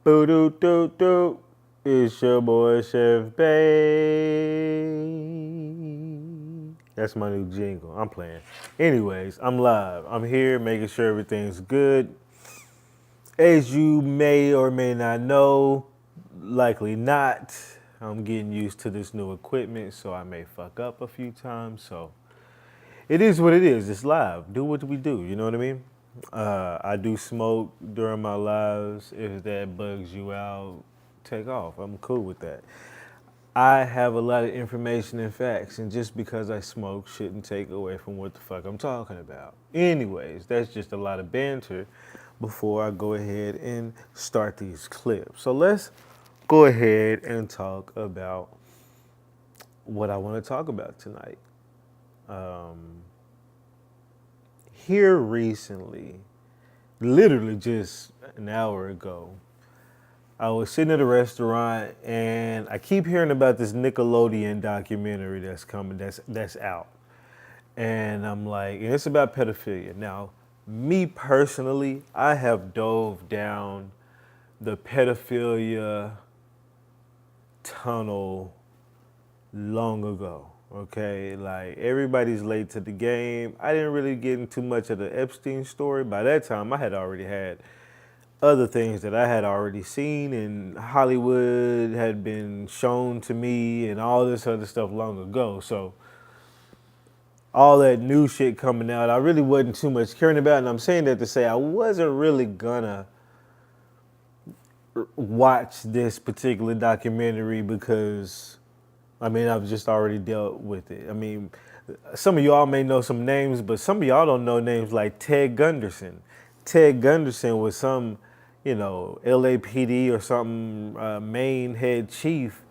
Boo doo doo doo. It's your boy Chef Bay. That's my new jingle. I'm playing. Anyways, I'm live. I'm here making sure everything's good. As you may or may not know, likely not, I'm getting used to this new equipment, so I may fuck up a few times. So it is what it is. It's live. Do what we do. You know what I mean? I do smoke during my lives. If that bugs you out, take off. I'm cool with that. I have a lot of information and facts, and just because I smoke shouldn't take away from what the fuck I'm talking about. Anyways, that's just a lot of banter before I go ahead and start these clips. So let's go ahead and talk about what I want to talk about tonight. Here recently, literally just an hour ago, I was sitting at a restaurant and I keep hearing about this Nickelodeon documentary that's coming, that's out. And I'm like, and it's about pedophilia. Now, me personally, I have dove down the pedophilia tunnel long ago. Okay, like everybody's late to the game. I didn't really get into much of the Epstein story. By that time, I had already had other things that I had already seen, and Hollywood had been shown to me and all this other stuff long ago. So all that new shit coming out, I really wasn't too much caring about. And I'm saying that to say I wasn't really gonna watch this particular documentary because, I mean, I've just already dealt with it. I mean, some of y'all may know some names, but some of y'all don't know names like Ted Gunderson. Ted Gunderson was some, LAPD or something, Maine head chief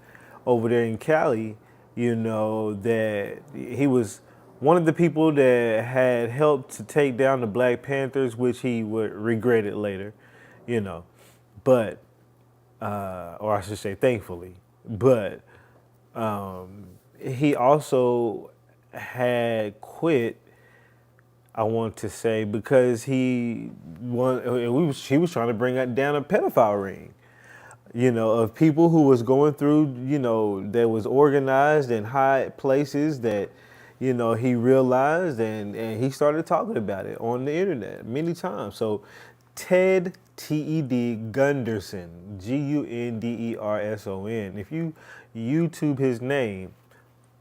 over there in Cali, that he was one of the people that had helped to take down the Black Panthers, which he would regret it later, you know. But, or I should say thankfully, but he also had quit, I want to say, because he was trying to bring down a pedophile ring, of people who was going through, that was organized in high places that, he realized and he started talking about it on the internet many times. So Ted T-E-D Gunderson, Gunderson. If you YouTube his name,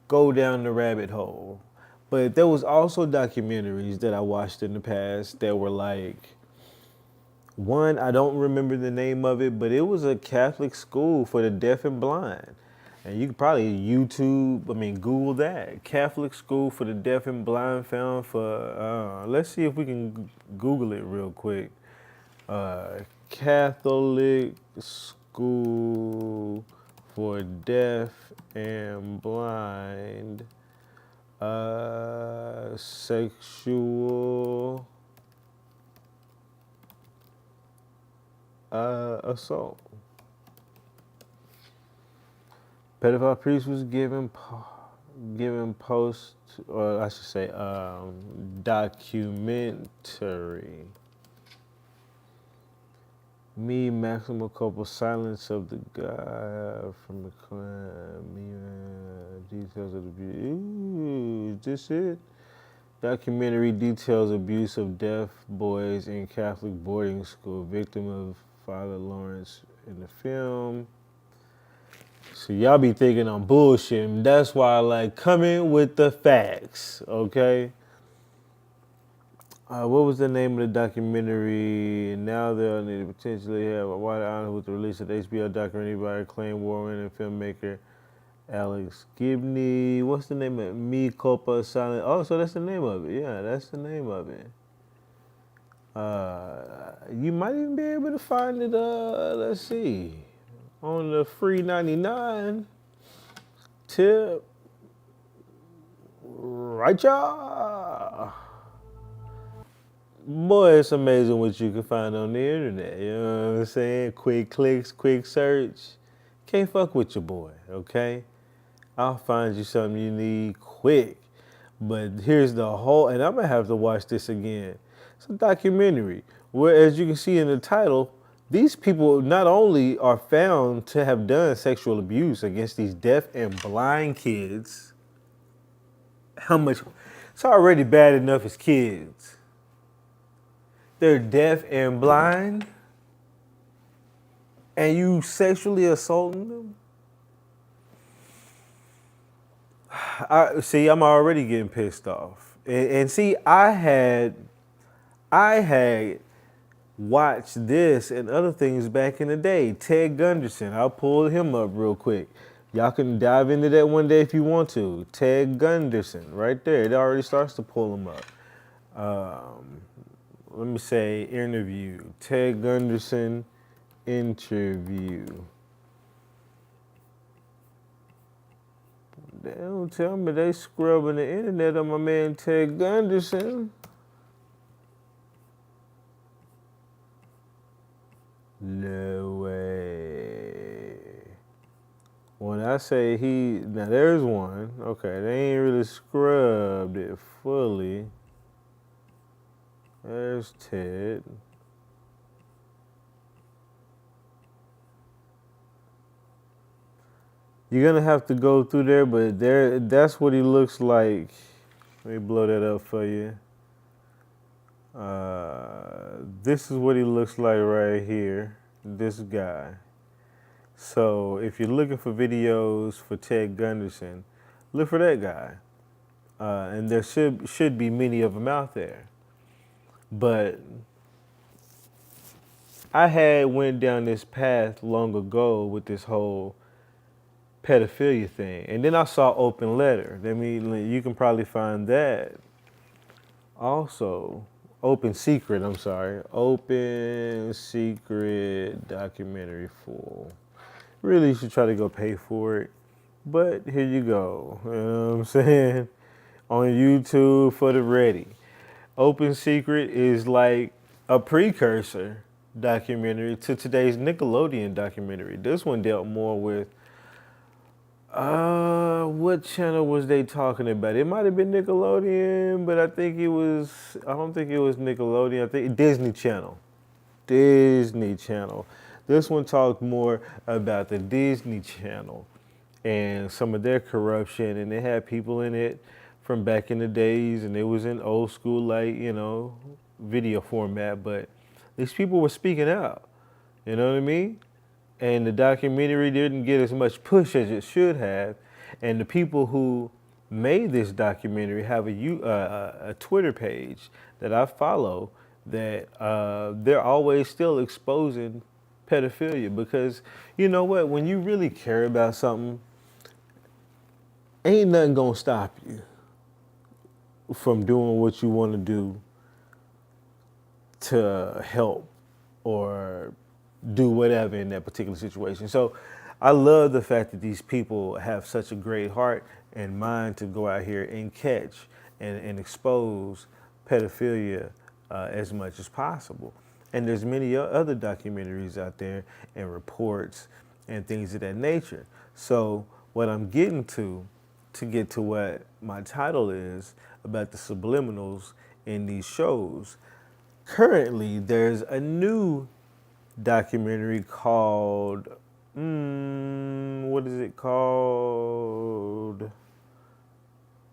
go down the rabbit hole. But there was also documentaries that I watched in the past that were like, one, I don't remember the name of it, but it was a Catholic school for the deaf and blind. And you could probably Google that. Catholic school for the deaf and blind found for, let's see if we can Google it real quick. Catholic school for deaf and blind, sexual assault. Pedophile priest was given post, or I should say, documentary. Me, Maximum Couple, Silence of the God from the crime. Me, details of the abuse. Ooh, is this it? Documentary details abuse of deaf boys in Catholic boarding school. Victim of Father Lawrence in the film. So y'all be thinking I'm bullshitting. That's why I like coming with the facts, okay? What was the name of the documentary? Now they'll need to potentially have a wide honor with the release of the HBO documentary by acclaimed war-winning filmmaker Alex Gibney. What's the name of it? Me Culpa Silent. Oh, so that's the name of it. Yeah, that's the name of it. You might even be able to find it, let's see, on the free 99 tip. Right, y'all. Boy, it's amazing what you can find on the internet. You know what I'm saying? Quick clicks, quick search. Can't fuck with your boy, okay? I'll find you something you need quick. But here's the whole, and I'm gonna have to watch this again. It's a documentary where, as you can see in the title, These people not only are found to have done sexual abuse against these deaf and blind kids, how much it's already bad enough as kids. They're deaf and blind, and you sexually assaulting them? I'm already getting pissed off. And see, I had watched this and other things back in the day. Ted Gunderson, I'll pull him up real quick. Y'all can dive into that one day if you want to. Ted Gunderson, right there. It already starts to pull him up. Let me say interview. Ted Gunderson interview. They don't tell me they scrubbing the internet on my man Ted Gunderson. No way. When I say now there's one. Okay, they ain't really scrubbed it fully. There's Ted. You're gonna have to go through there, but that's what he looks like. Let me blow that up for you. This is what he looks like right here, this guy. So if you're looking for videos for Ted Gunderson, look for that guy. And there should be many of them out there. But I had went down this path long ago with this whole pedophilia thing. And then I saw Open Letter. I mean, you can probably find that. Also, Open Secret documentary full. Really, you should try to go pay for it. But here you go. You know what I'm saying? On YouTube for the ready. Open Secret is like a precursor documentary to today's Nickelodeon documentary. This one dealt more with what channel was they talking about? It might have been Nickelodeon, but I don't think it was Nickelodeon. I think Disney Channel. Disney Channel. This one talked more about the Disney Channel and some of their corruption, and they had people in it from back in the days, and it was in old school, like, video format, but these people were speaking out. You know what I mean? And the documentary didn't get as much push as it should have. And the people who made this documentary have a Twitter page that I follow that they're always still exposing pedophilia, because you know what? When you really care about something, ain't nothing gonna stop you from doing what you want to do to help or do whatever in that particular situation. So I love the fact that these people have such a great heart and mind to go out here and catch and expose pedophilia as much as possible. And there's many other documentaries out there and reports and things of that nature. So what I'm getting to get to what my title is about the subliminals in these shows, currently there's a new documentary called, what is it called?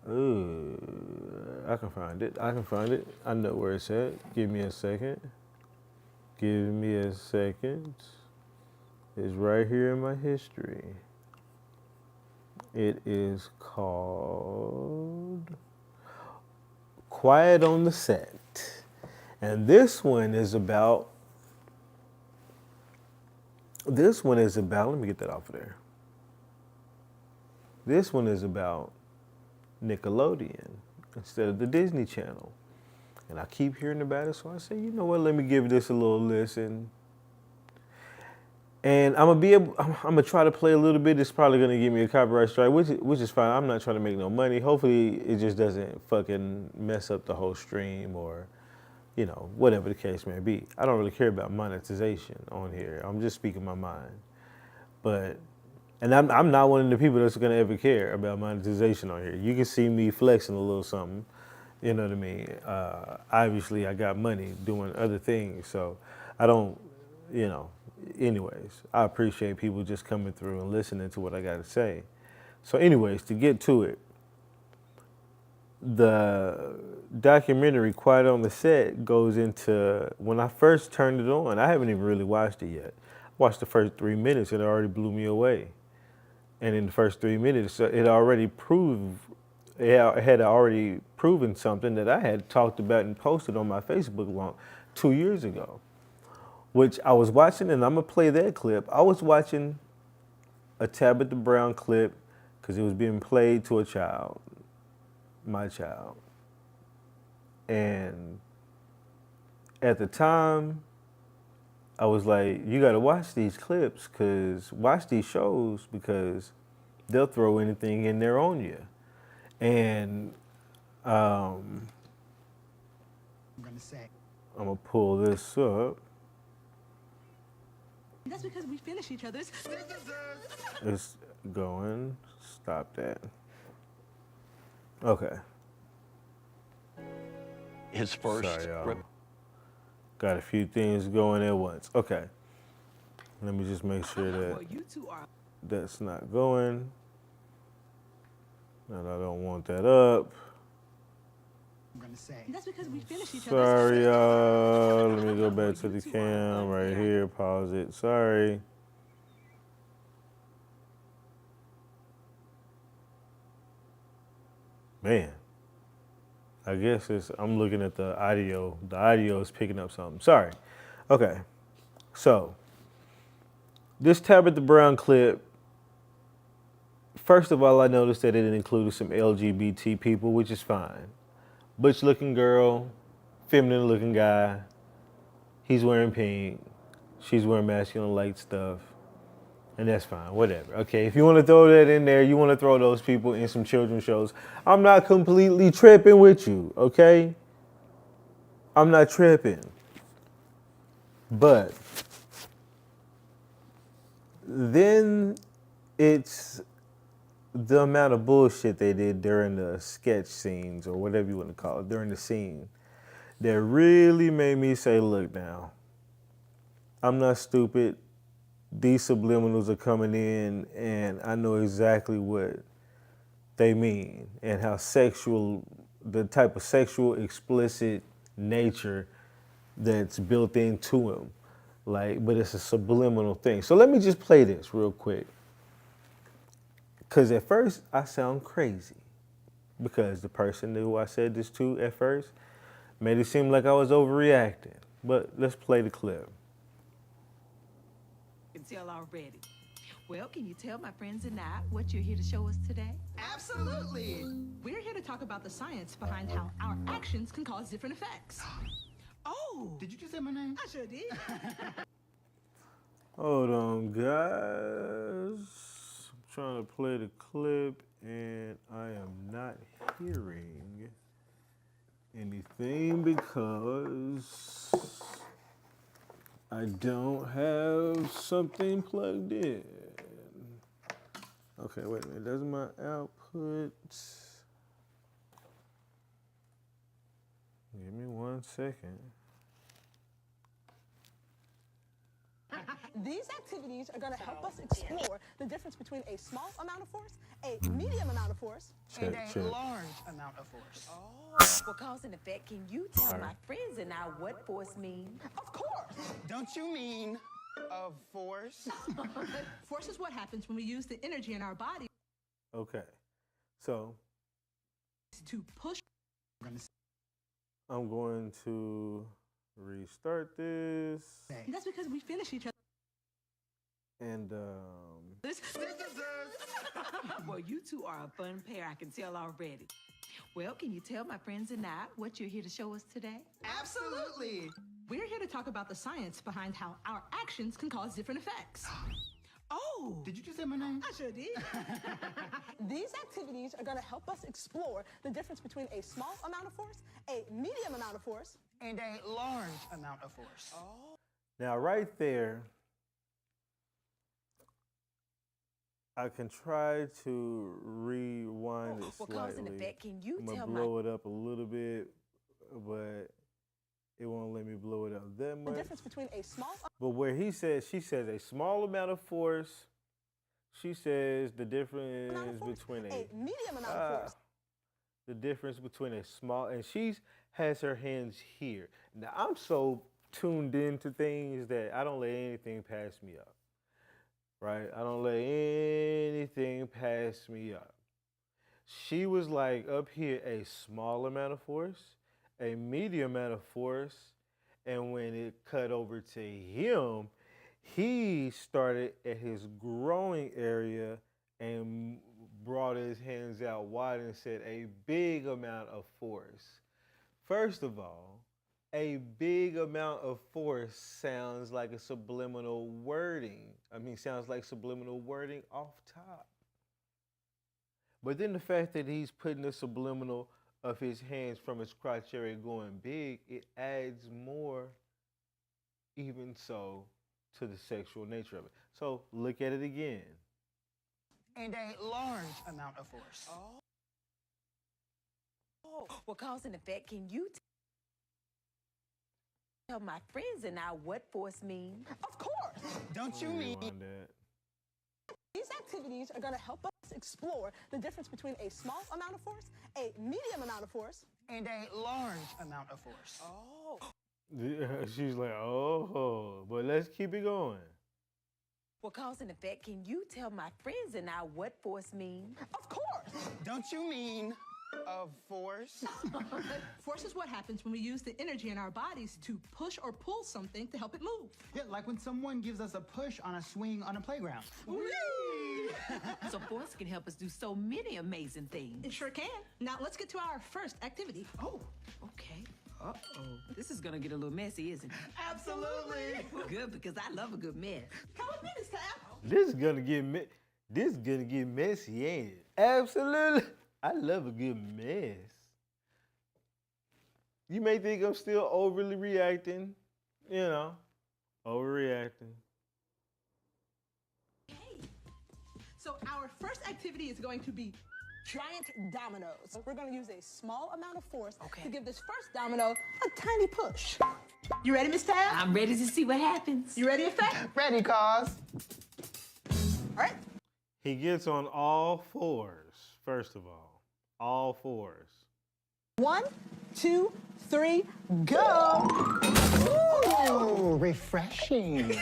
I can find it. I know where it's at. Give me a second. It's right here in my history. It is called Quiet on the Set. And this one is about, let me get that off of there. This one is about Nickelodeon instead of the Disney Channel. And I keep hearing about it, so I say, you know what, let me give this a little listen. And I'm gonna try to play a little bit. It's probably gonna give me a copyright strike, which is fine. I'm not trying to make no money. Hopefully it just doesn't fucking mess up the whole stream, or whatever the case may be. I don't really care about monetization on here. I'm just speaking my mind. And I'm not one of the people that's gonna ever care about monetization on here. You can see me flexing a little something, you know what I mean? Obviously I got money doing other things, so I don't you know, anyways, I appreciate people just coming through and listening to what I got to say. So, anyways, to get to it, the documentary Quiet on the Set goes into when I first turned it on. I haven't even really watched it yet. I watched the first 3 minutes and it already blew me away. And in the first 3 minutes, it had already proven something that I had talked about and posted on my Facebook 2 years ago, which I was watching, and I'm gonna play that clip. I was watching a Tabitha Brown clip because it was being played to a child, my child. And at the time, I was like, you gotta watch these clips, watch these shows, because they'll throw anything in there on you. And I'm gonna pull this up. That's because we finish each other's. It's going. Stop that. Okay. His first. Sorry, y'all. Got a few things going at once. Okay. Let me just make sure that that's not going. And I don't want that up. That's because we finish each other's. Sorry, y'all. Let me go back to the cam right here. Pause it. Sorry. Man. I guess I'm looking at the audio. The audio is picking up something. Sorry. Okay. So, this Tabitha Brown clip, first of all, I noticed that it included some LGBT people, which is fine. Butch looking girl, feminine looking guy. He's wearing pink. She's wearing masculine light stuff. And that's fine, whatever. Okay, if you want to throw that in there, you want to throw those people in some children's shows, I'm not completely tripping with you, okay? I'm not tripping. But then it's the amount of bullshit they did during the sketch scenes, or whatever you want to call it, during the scene, that really made me say, look now, I'm not stupid. These subliminals are coming in, and I know exactly what they mean and how the type of sexual explicit nature that's built into them. But it's a subliminal thing. So let me just play this real quick. Because at first, I sound crazy. Because the person who I said this to at first made it seem like I was overreacting. But let's play the clip. Can tell already. Well, can you tell my friends and I what you're here to show us today? Absolutely. We're here to talk about the science behind how our actions can cause different effects. Oh! Did you just say my name? I sure did. Hold on, guys. I'm trying to play the clip, and I am not hearing anything because I don't have something plugged in. Okay, wait a minute. Does my output? Give me 1 second. These activities are going to help us explore the difference between a small amount of force, a medium amount of force, And Check, a check. large amount of force. For cause and effect, can you tell my friends and I what force means? of course. Don't you mean of force? Force is what happens when we use the energy in our body Okay, so to push. I'm going to restart this, That's because we finish each other. and Well, you two are a fun pair, I can tell already. Well, can you tell my friends and I what you're here to show us today? Absolutely. We're here to talk about the science behind how our actions can cause different effects. Oh! Did you just say my name? I sure did. These activities are going to help us explore the difference between a small amount of force, a medium amount of force, And a large amount of force. now right there, I can try to rewind it For cause and slightly. effect, can you I'm gonna tell blow it up a little bit, but It won't let me blow it up that The much. difference between a small But where she says a small amount of force. She says the amount of difference force, between a medium amount of force, the difference between a small, and she has her hands here. Now I'm so tuned into things that I don't let anything pass me up. Right? I don't let anything pass me up. She was like up here a small amount of force, a medium amount of force, and when it cut over to him, he started at his growing area and brought his hands out wide and said a big amount of force. First of all, a big amount of force sounds like a subliminal wording. Sounds like subliminal wording off top. But then the fact that he's putting the subliminal of his hands from his crotch area going big, it adds more, even so, to the sexual nature of it. So look at it again. And a large amount of force. Well, cause and effect, can you tell my friends and I what force means? of course. Don't you mean Rewind that. These activities are going to help us explore the difference between a small amount of force, a medium amount of force, and a large amount of force? She's like, oh, but let's keep it going. Well, cause and effect, can you tell my friends and I what force means? of course. Don't you mean of force? Force is what happens when we use the energy in our bodies to push or pull something to help it move. Yeah, like when someone gives us a push on a swing on a playground. So force can help us do so many amazing things. It sure can. Now let's get to our first activity. Oh, okay. Uh-oh. This is gonna get a little messy, isn't it? Absolutely. Good, because I love a good mess. Come with me this time. This is gonna get messy, ain't it? Absolutely. I love a good mess. You may think I'm still overly reacting, overreacting. So our first activity is going to be Giant dominoes. We're going to use a small amount of force Okay. to give this first domino a tiny push. You ready, Miss Tab? I'm ready to see what happens. You ready, Effect? Ready, cause. All right. He gets on all fours, first of all. All fours. 1, 2, 3, go. Ooh, refreshing.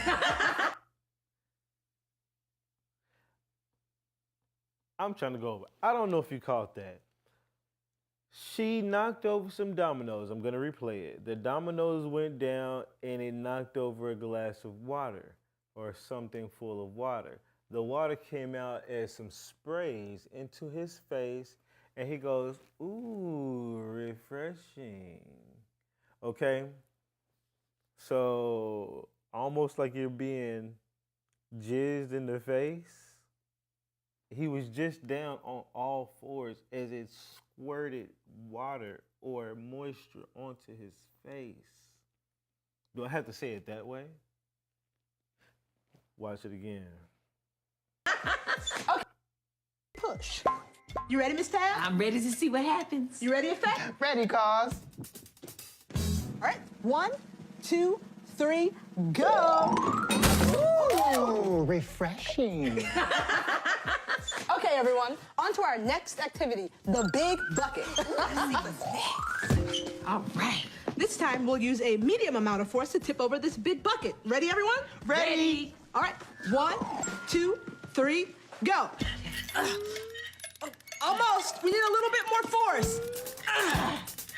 I'm trying to go over. I don't know if you caught that. She knocked over some dominoes. I'm going to replay it. The dominoes went down and it knocked over a glass of water or something full of water. The water came out as some sprays into his face and he goes, ooh, refreshing. Okay? So almost like you're being jizzed in the face. He was just down on all fours as it squirted water or moisture onto his face. Do I have to say it that way? Watch it again. Push. You ready, Miss Tab? I'm ready to see what happens. You ready, Effect? Ready, cause. All right. 1, 2, 3, go. Ooh, refreshing. Okay, everyone. On to our next activity, the big bucket. All right. This time we'll use a medium amount of force to tip over this big bucket. Ready, everyone? Ready. All right. 1, 2, 3, go. Almost. We need a little bit more force.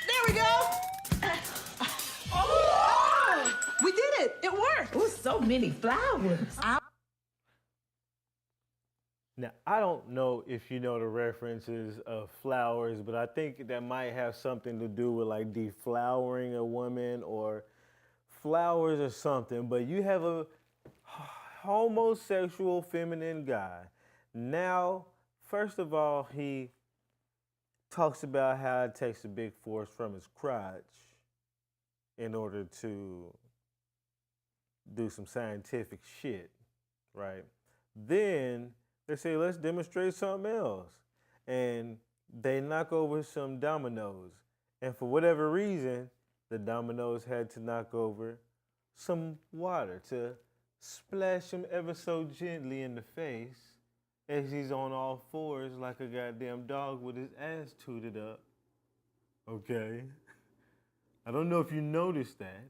There we go. Oh, we did it. It worked. Oh, so many flowers. Now, I don't know if you know the references of flowers, but I think that might have something to do with like deflowering a woman or flowers or something. But you have a homosexual feminine guy. Now, first of all, he talks about how it takes a big force from his crotch in order to do some scientific shit, right? Then they say, let's demonstrate something else. And they knock over some dominoes. And for whatever reason, the dominoes had to knock over some water to splash him ever so gently in the face as he's on all fours like a goddamn dog with his ass tooted up. Okay? I don't know if you noticed that.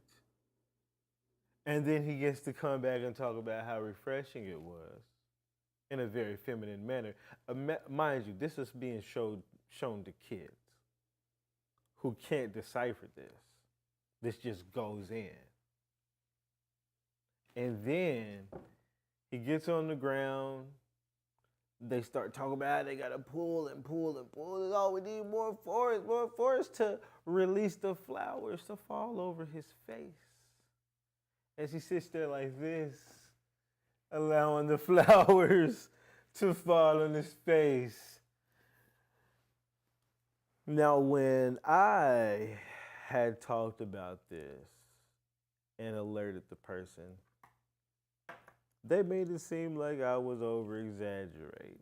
And then he gets to come back and talk about how refreshing it was in a very feminine manner. Mind you, this is being shown to kids who can't decipher this. This just goes in. And then he gets on the ground. They start talking about how they gotta pull and pull and pull. Oh, we need more force to release the flowers to fall over his face. As he sits there like this, allowing the flowers to fall on his face. Now, when I had talked about this and alerted the person, they made it seem like I was over-exaggerating.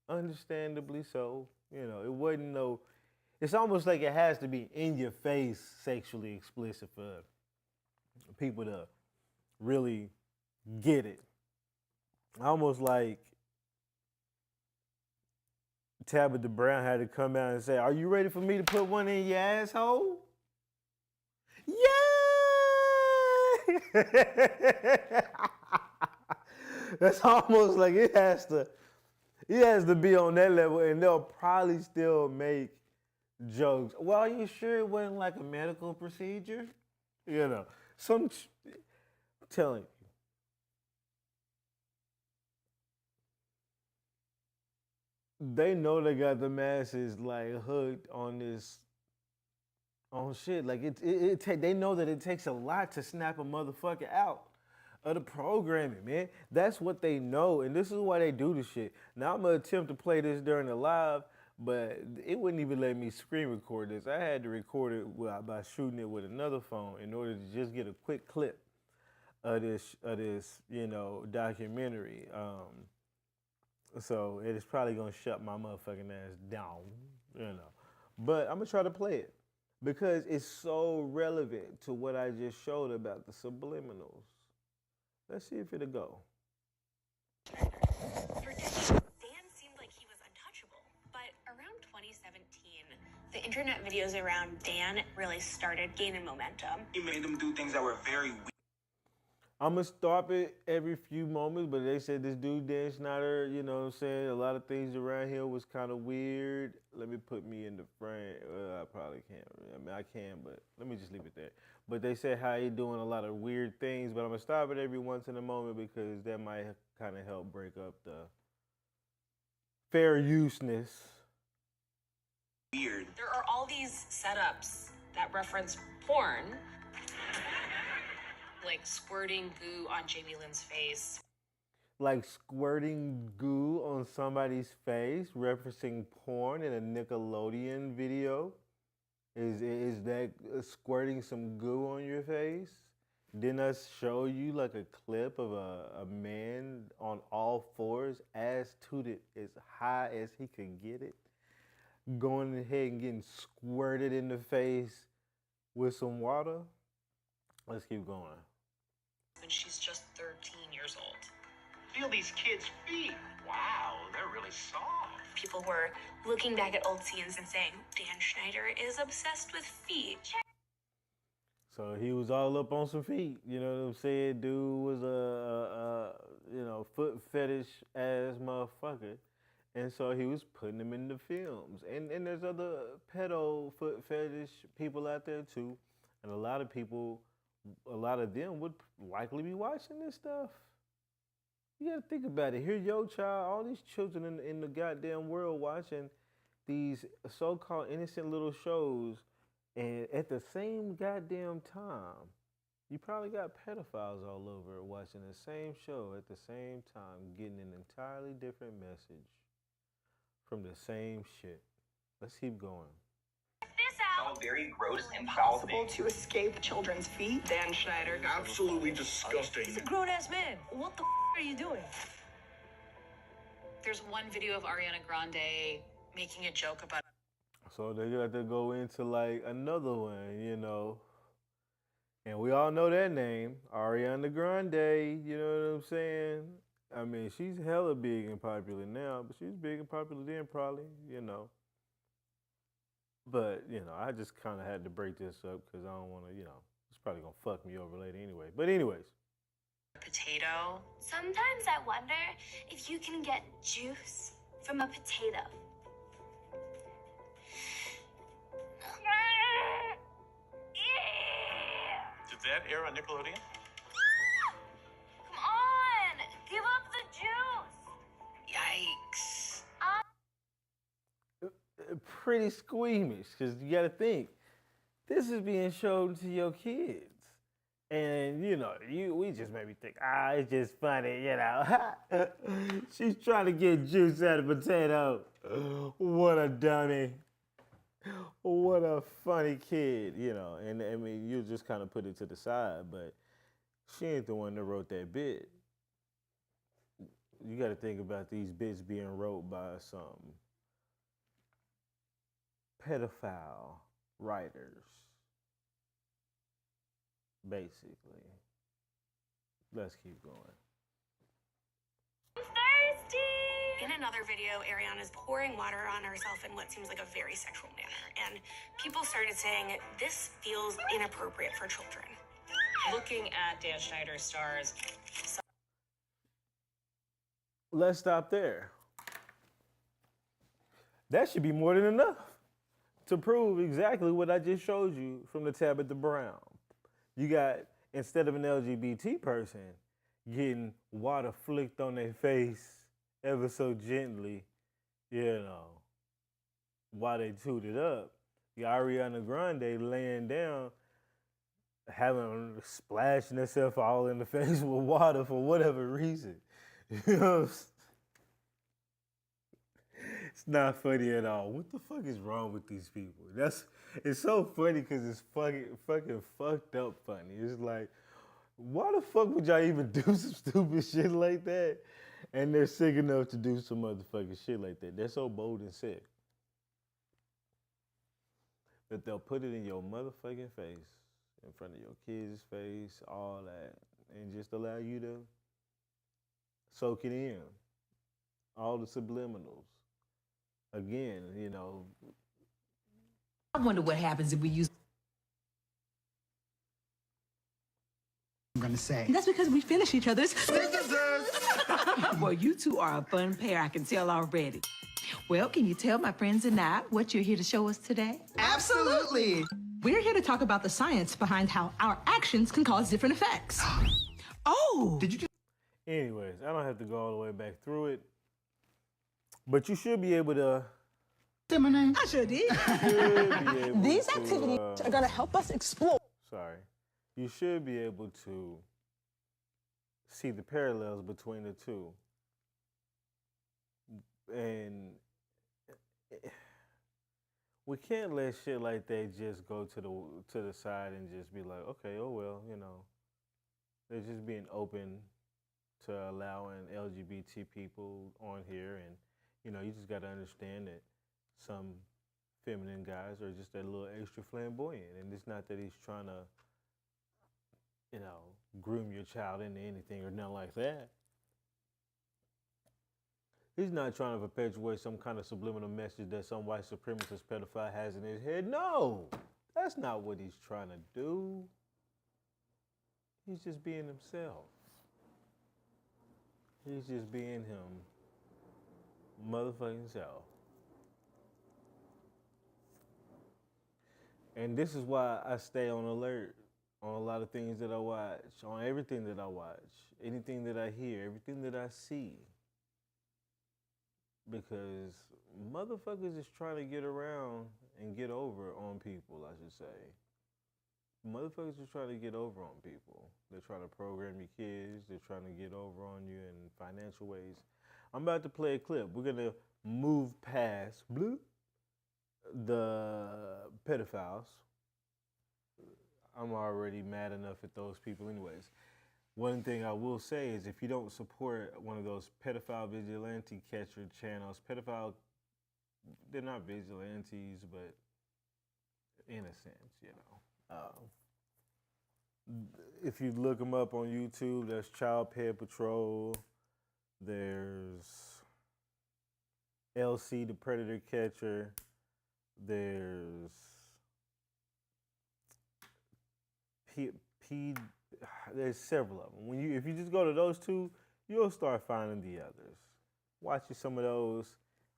Understandably so. You know, it wasn't no... It's almost like it has to be in your face sexually explicit for people to really get it. Almost like Tabitha Brown had to come out and say, "Are you ready for me to put one in your asshole?" Yeah! That's almost like it has to be on that level, and they'll probably still make jokes. Well, are you sure it wasn't like a medical procedure? You know, I'm telling you. They know they got the masses like hooked on this, on shit. Like they know that it takes a lot to snap a motherfucker out of the programming, man. That's what they know, and this is why they do this shit. Now I'm gonna attempt to play this during the live, but it wouldn't even let me screen record this. I had to record it by shooting it with another phone in order to just get a quick clip of this, you know, documentary. So it is probably gonna shut my motherfucking ass down, you know. But I'm gonna try to play it because it's so relevant to what I just showed about the subliminals. Let's see if it'll go. For decades, Dan seemed like he was untouchable. But around 2017, the internet videos around Dan really started gaining momentum. He made them do things that were very weird. I'm going to stop it every few moments, but they said this dude, Dan Schneider, you know what I'm saying, a lot of things around here was kind of weird. Let me put me in the frame. I probably can't. I mean, I can, but let me just leave it there. But they said how he doing a lot of weird things, but I'm going to stop it every once in a moment because that might kind of help break up the fair useness. Weird. There are all these setups that reference porn, like squirting goo on Jamie Lynn's face. Like squirting goo on somebody's face, referencing porn in a Nickelodeon video? Is that squirting some goo on your face? Didn't I show you like a clip of a man on all fours, ass tooted as high as he could get it, going ahead and getting squirted in the face with some water? Let's keep going. And she's just 13 years old. Feel these kids' feet. Wow, they're really soft. People were looking back at old scenes and saying, Dan Schneider is obsessed with feet. So he was all up on some feet, you know what I'm saying? Dude was a foot fetish ass motherfucker. And so he was putting them in the films. And there's other pedo foot fetish people out there too. And a lot of them would likely be watching this stuff. You gotta think about it. Here your child, all these children in the goddamn world watching these so-called innocent little shows, and at the same goddamn time, you probably got pedophiles all over watching the same show at the same time, getting an entirely different message from the same shit. Let's keep going. All very gross and foul things. To escape children's feet. Dan Schneider. Absolutely disgusting. He's a grown-ass man. What the are you doing? There's one video of Ariana Grande making a joke about So they got to go into like another one, you know. And we all know that name, Ariana Grande, you know what I'm saying? I mean, she's hella big and popular now, but she was big and popular then probably, you know. But, you know, I just kind of had to break this up because I don't want to, you know, it's probably going to fuck me over later anyway. But anyways. Potato. Sometimes I wonder if you can get juice from a potato. Did that air on Nickelodeon? Come on, give up the juice. Yikes. Pretty squeamish because you got to think this is being shown to your kids, and you know we just made me think it's just funny, you know. She's trying to get juice out of potato. What a dummy. What a funny kid, you know. And I mean, you just kind of put it to the side, but she ain't the one that wrote that bit. You got to think about these bits being wrote by some pedophile writers, basically. Let's keep going. I'm thirsty. In another video, Ariana's pouring water on herself in what seems like a very sexual manner. And people started saying, this feels inappropriate for children. Looking at Dan Schneider's stars. Let's stop there. That should be more than enough to prove exactly what I just showed you from the Tabitha Brown. You got, instead of an LGBT person getting water flicked on their face ever so gently, you know, while they tooted up, you got Ariana Grande laying down, splashing herself all in the face with water for whatever reason. You know, it's not funny at all. What the fuck is wrong with these people? It's so funny because it's fucking fucked up funny. It's like, why the fuck would y'all even do some stupid shit like that? And they're sick enough to do some motherfucking shit like that. They're so bold and sick that they'll put it in your motherfucking face, in front of your kids' face, all that, and just allow you to soak it in. All the subliminals. Again, you know. I wonder what happens if we use. I'm gonna say. That's because we finish each other's. Well, you two are a fun pair, I can tell already. Well, can you tell my friends and I what you're here to show us today? Absolutely. We're here to talk about the science behind how our actions can cause different effects. Oh! Did you just Anyways, I don't have to go all the way back through it. But you should be able to. I sure did. These These activities are going to help us explore. Sorry. You should be able to see the parallels between the two. And we can't let shit like that just go to the side and just be like, okay, oh well, you know. They're just being open to allowing LGBT people on here, and you know, you just got to understand that some feminine guys are just a little extra flamboyant, and it's not that he's trying to, you know, groom your child into anything or nothing like that. He's not trying to perpetuate some kind of subliminal message that some white supremacist pedophile has in his head. No, that's not what he's trying to do. He's just being himself. He's just being him, motherfucking self. And this is why I stay on alert on a lot of things that I watch, on everything that I watch, anything that I hear, everything that I see. Because motherfuckers is trying to get around and get over on people, I should say. Motherfuckers are trying to get over on people. They're trying to program your kids. They're trying to get over on you in financial ways. I'm about to play a clip. We're going to move past the pedophiles. I'm already mad enough at those people anyways. One thing I will say is if you don't support one of those pedophile vigilante catcher channels, pedophile they're not vigilantes, but in a sense, if you look them up on YouTube, there's Child Pet Patrol, there's LC the Predator Catcher, there's there's several of them. If you just go to those two, you'll start finding the others. Watch some of those,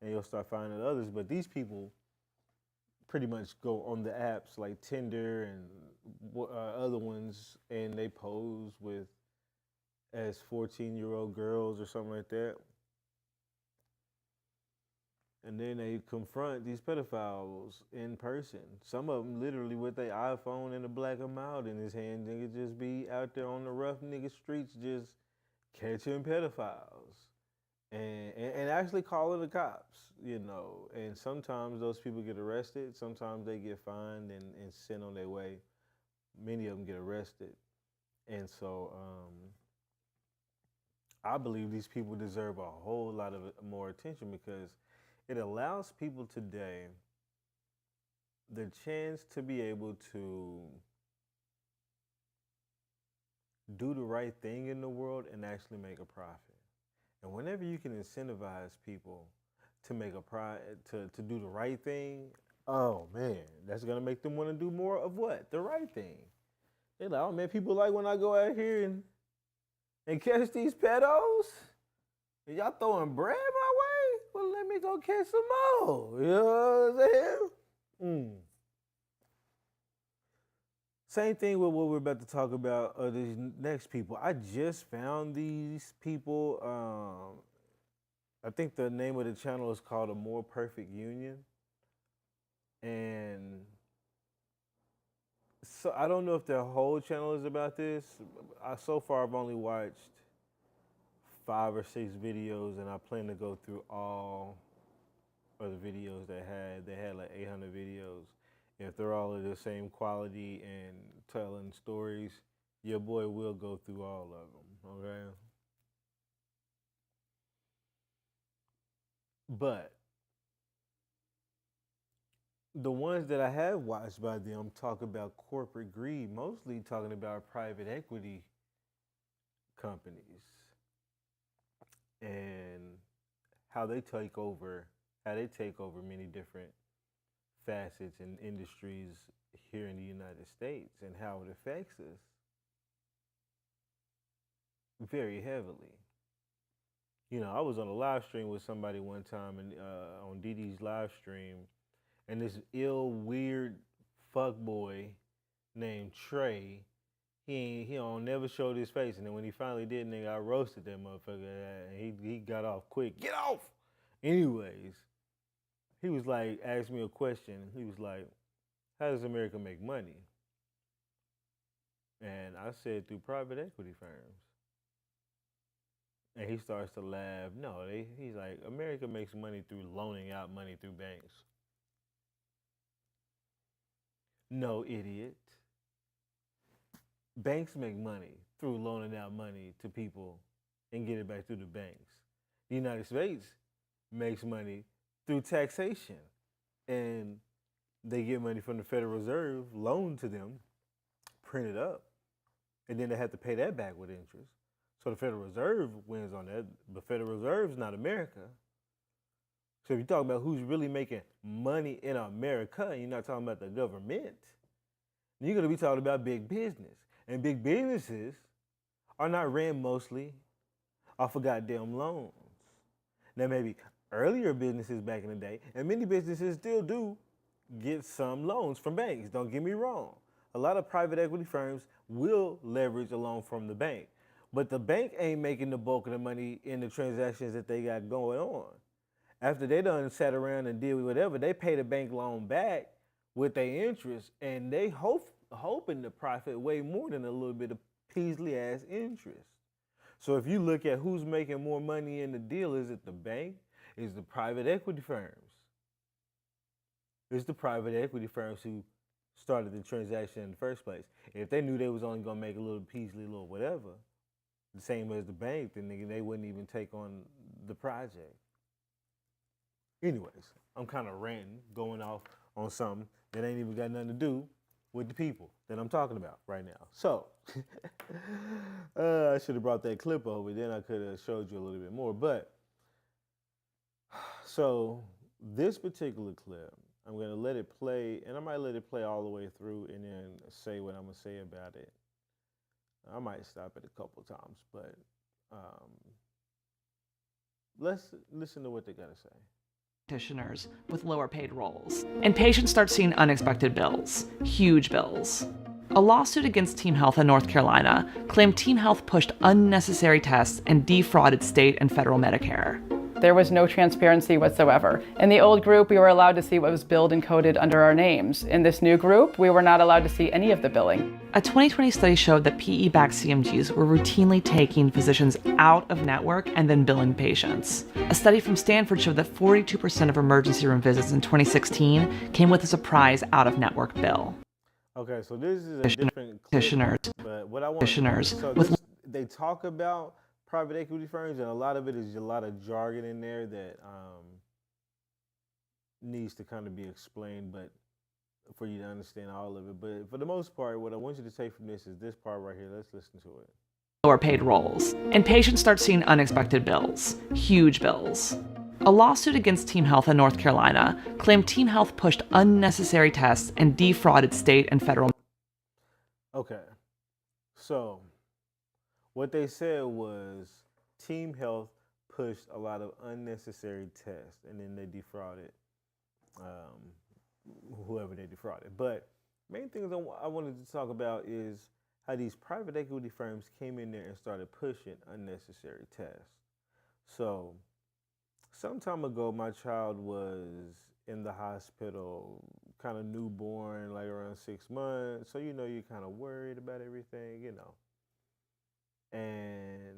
and you'll start finding others. But these people pretty much go on the apps like Tinder and other ones, and they pose as 14-year-old girls or something like that. And then they confront these pedophiles in person. Some of them literally with their iPhone and a black and mild in his hand. They could just be out there on the rough nigga streets just catching pedophiles. And actually calling the cops, And sometimes those people get arrested. Sometimes they get fined and sent on their way. Many of them get arrested. And so I believe these people deserve a whole lot of more attention because it allows people today the chance to be able to do the right thing in the world and actually make a profit. And whenever you can incentivize people to make to do the right thing, oh man, that's gonna make them want to do more of what? The right thing. They're like, oh man, people like when I go out here and catch these pedos. And y'all throwing bread my way? Well, let me go catch some more. You know what I'm saying? Same thing with what we're about to talk about, these next people. I just found these people. I think the name of the channel is called A More Perfect Union. And so I don't know if their whole channel is about this. So far, I've only watched 5 or 6 videos, and I plan to go through all of the videos they had. They had like 800 videos. If they're all of the same quality and telling stories, your boy will go through all of them, okay? But the ones that I have watched by them talk about corporate greed, mostly talking about private equity companies and how they take over many different facets and industries here in the United States and how it affects us very heavily. I was on a live stream with somebody one time and on DD's live stream, and this weird fuckboy named Trey, he don't never showed his face, and then when he finally did, nigga, I roasted that motherfucker, and he got off quick. Get off! Anyways, he was like, asked me a question. He was like, how does America make money? And I said, through private equity firms. And he starts to laugh. No, he's like, America makes money through loaning out money through banks. No, idiot. Banks make money through loaning out money to people and get it back through the banks. The United States makes money through taxation, and they get money from the Federal Reserve loaned to them, printed up, and then they have to pay that back with interest. So the Federal Reserve wins on that. The Federal Reserve is not America. So if you talk about who's really making money in America, and you're not talking about the government, you're going to be talking about big business. And big businesses are not ran mostly off of goddamn loans. Now maybe earlier businesses back in the day, and many businesses still do get some loans from banks, don't get me wrong. A lot of private equity firms will leverage a loan from the bank, but the bank ain't making the bulk of the money in the transactions that they got going on. After they done sat around and did whatever, they pay the bank loan back with their interest, and they hoping to profit way more than a little bit of Peasley ass interest. So if you look at who's making more money in the deal, is it the bank? Is the private equity firms? It's the private equity firms who started the transaction in the first place. If they knew they was only gonna make a little Peasley, a little whatever, the same as the bank, then they wouldn't even take on the project. Anyways, I'm kind of ranting, going off on something that ain't even got nothing to do with the people that I'm talking about right now. So, I should have brought that clip over, then I could have showed you a little bit more. But, so this particular clip, I'm going to let it play, and I might let it play all the way through and then say what I'm going to say about it. I might stop it a couple times, but let's listen to what they got to say. Practitioners with lower paid roles. And patients start seeing unexpected bills, huge bills. A lawsuit against Team Health in North Carolina claimed Team Health pushed unnecessary tests and defrauded state and federal Medicare. There was no transparency whatsoever. In the old group, we were allowed to see what was billed and coded under our names. In this new group, we were not allowed to see any of the billing. A 2020 study showed that PE-backed CMGs were routinely taking physicians out of network and then billing patients. A study from Stanford showed that 42% of emergency room visits in 2016 came with a surprise out-of-network bill. Okay, so this is a different Practitioners, but what I want so with they talk about private equity firms, and a lot of it is a lot of jargon in there that needs to kind of be explained, but for you to understand all of it. But for the most part, what I want you to take from this is this part right here. Let's listen to it. Lower paid roles. And patients start seeing unexpected bills, huge bills. A lawsuit against Team Health in North Carolina claimed Team Health pushed unnecessary tests and defrauded state and federal. Okay, so what they said was Team Health pushed a lot of unnecessary tests, and then they defrauded whoever they defrauded. But main things I wanted to talk about is how these private equity firms came in there and started pushing unnecessary tests. So some time ago, my child was in the hospital, kind of newborn, like around 6 months. So, you know, you're kind of worried about everything, you know. And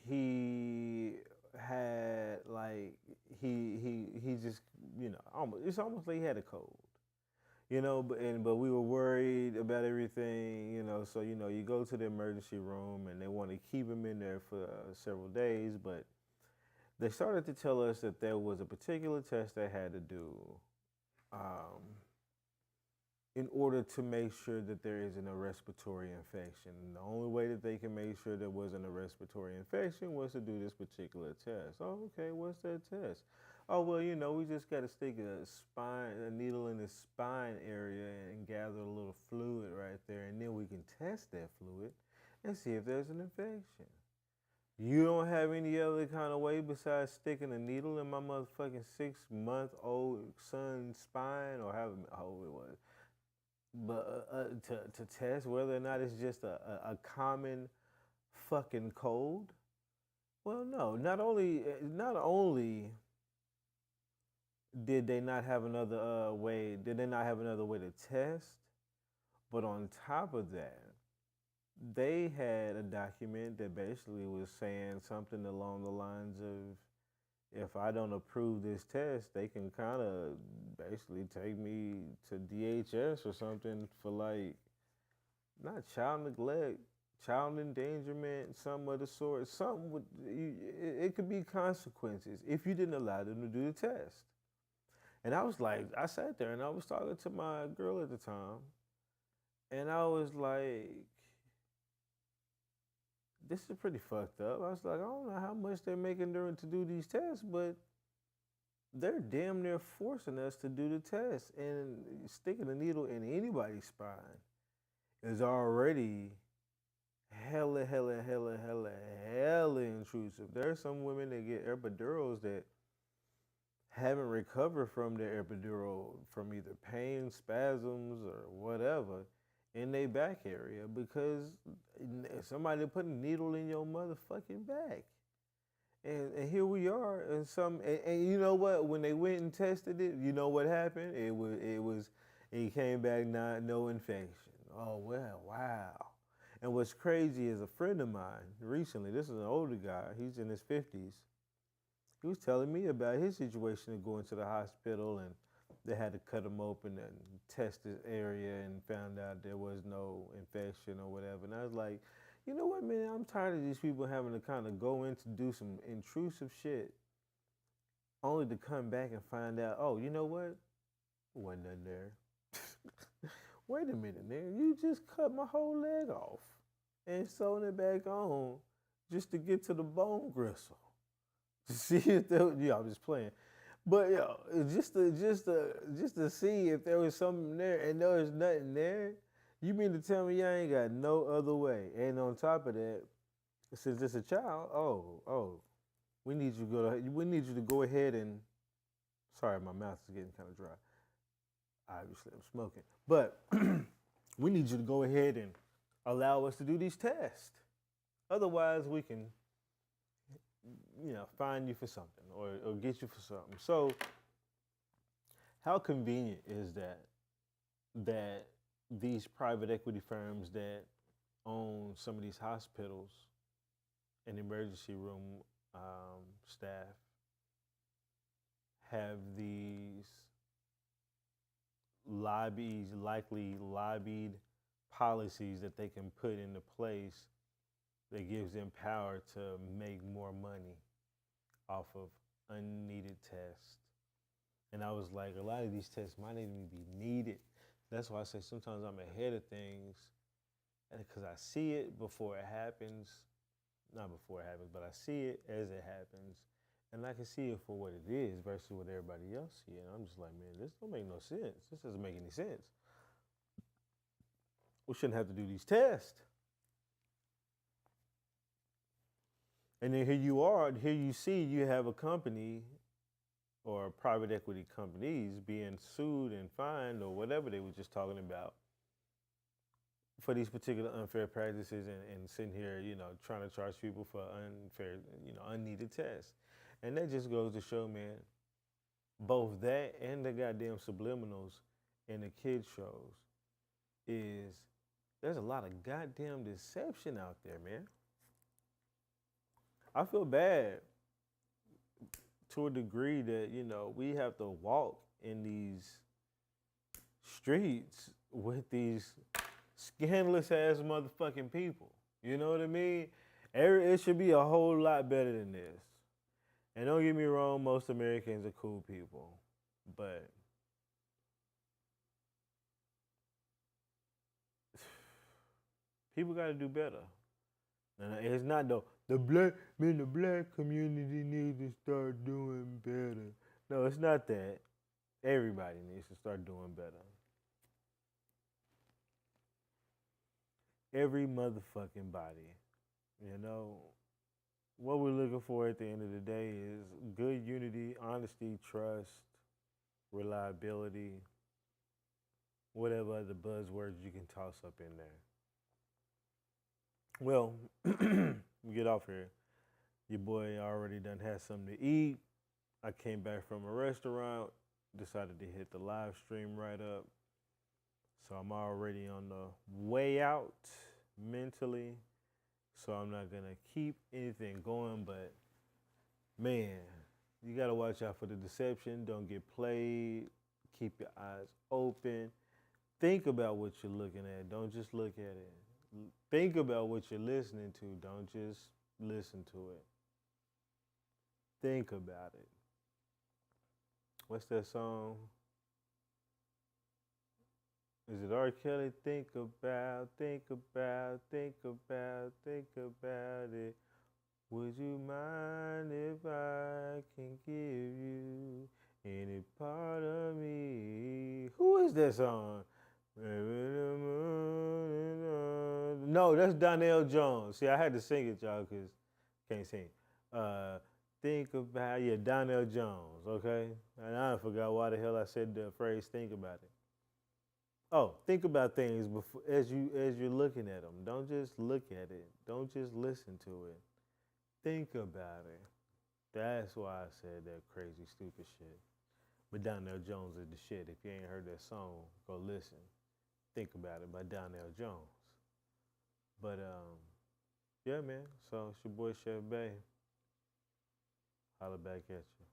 he had like he just, you know, it's almost like he had a cold, you know. But we were worried about everything, you know. So, you know, you go to the emergency room and they want to keep him in there for several days, but they started to tell us that there was a particular test they had to do in order to make sure that there isn't a respiratory infection. And the only way that they can make sure there wasn't a respiratory infection was to do this particular test. Oh, okay, what's that test? Oh, well, you know, we just got to stick a needle in the spine area and gather a little fluid right there, and then we can test that fluid and see if there's an infection. You don't have any other kind of way besides sticking a needle in my motherfucking 6-month-old son's spine, or however old it was, but to test whether or not it's just a common fucking cold? Well, no. Not only did they not have another way to test, but on top of that, they had a document that basically was saying something along the lines of, if I don't approve this test, they can kind of basically take me to DHS or something for, like, not child neglect, child endangerment, some of the sort. Something would, it could be consequences if you didn't allow them to do the test. And I was like, I sat there and I was talking to my girl at the time, and I was like, this is pretty fucked up. I was like, I don't know how much they're making during to do these tests, but they're damn near forcing us to do the test. And sticking a needle in anybody's spine is already hella intrusive. There are some women that get epidurals that haven't recovered from their epidural from either pain, spasms, or whatever in their back area because somebody put a needle in your motherfucking back. And here we are, and you know what? When they went and tested it, you know what happened? It came back no infection. Oh well, wow. And what's crazy is a friend of mine recently. This is an older guy. He's in his 50s. He was telling me about his situation of going to the hospital, and they had to cut him open and test his area and found out there was no infection or whatever. And I was like, You know what, man? I'm tired of these people having to kind of go in to do some intrusive shit, only to come back and find out, oh, you know what? Wasn't nothing there. Wait a minute, nigga. You just cut my whole leg off and sewn it back on just to get to the bone gristle. To see if there, yeah, I'm just playing. But yo, just to see if there was something there and there was nothing there. You mean to tell me I ain't got no other way? And on top of that, since it's a child, we need you to go ahead and. Sorry, my mouth is getting kind of dry. Obviously, I'm smoking, but we need you to go ahead and allow us to do these tests. Otherwise, we can, fine you for something or get you for something. So, how convenient is that these private equity firms that own some of these hospitals and emergency room staff have these likely lobbied policies that they can put into place that gives them power to make more money off of unneeded tests. And I was like, a lot of these tests might even be needed. That's why I say sometimes I'm ahead of things because I see it before it happens. Not before it happens, but I see it as it happens. And I can see it for what it is versus what everybody else sees. And I'm just like, man, this don't make no sense. This doesn't make any sense. We shouldn't have to do these tests. And then here you see you have a company or private equity companies being sued and fined or whatever they were just talking about for these particular unfair practices and sitting here, trying to charge people for unfair, unneeded tests. And that just goes to show, man, both that and the goddamn subliminals in the kids shows is there's a lot of goddamn deception out there, man. I feel bad to a degree that, we have to walk in these streets with these scandalous ass motherfucking people. You know what I mean? It should be a whole lot better than this. And don't get me wrong, most Americans are cool people. But people got to do better. And it's not the black community needs to start doing better. No, it's not that. Everybody needs to start doing better. Every motherfucking body. What we're looking for at the end of the day is good unity, honesty, trust, reliability, whatever other buzzwords you can toss up in there. Well, we get off here. Your boy already done had something to eat. I came back from a restaurant, decided to hit the live stream right up. So I'm already on the way out mentally. So I'm not gonna keep anything going, but man, you gotta watch out for the deception. Don't get played. Keep your eyes open. Think about what you're looking at. Don't just look at it. Think about what you're listening to. Don't just listen to it. Think about it. What's that song? Is it R. Kelly? Think about it. Would you mind if I can give you any part of me? Who is that song? No, that's Donnell Jones. See, I had to sing it, y'all, because can't sing. Think about, Donnell Jones, okay? And I forgot why the hell I said the phrase think about it. Oh, think about things before, as you're looking at them. Don't just look at it. Don't just listen to it. Think about it. That's why I said that crazy, stupid shit. But Donnell Jones is the shit. If you ain't heard that song, go listen. Think About It by Donnell Jones. But, yeah, man. So it's your boy, Chef Bay. Holla back at you.